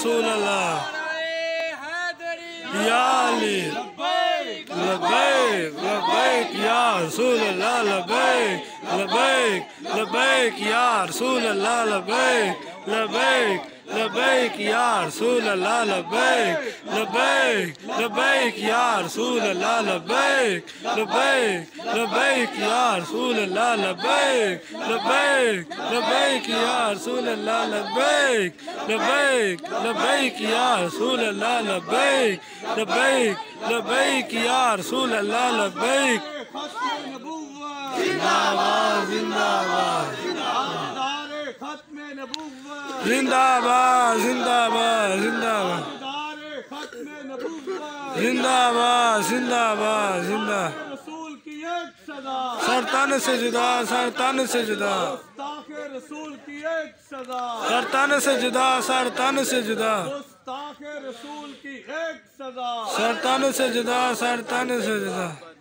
رسول اللہ یا علی لبیک لبیک یا رسول اللہ لبیک لبیک لبیک یا رسول اللہ لبیک لبیک لبیک یا رسول اللہ لبیک لبیک لبیک یا رسول اللہ لبیک لبیک لبیک یا رسول اللہ لبیک لبیک لبیک یا رسول اللہ لبیک لبیک لبیک یا رسول اللہ لبیک لبیک لبیک یا رسول اللہ لبیک زندہ باد زندہ باد زندہ باد زندہ باد زندہ باد زندہ باد زندہ باد زندہ رسول کی ایک صدا سر تن سے جدا سر تن سے جدا گستاخ رسول کی ایک صدا سر تن سے جدا سر تن سے جدا گستاخ رسول کی ایک صدا سر تن سے جدا سر تن سے جدا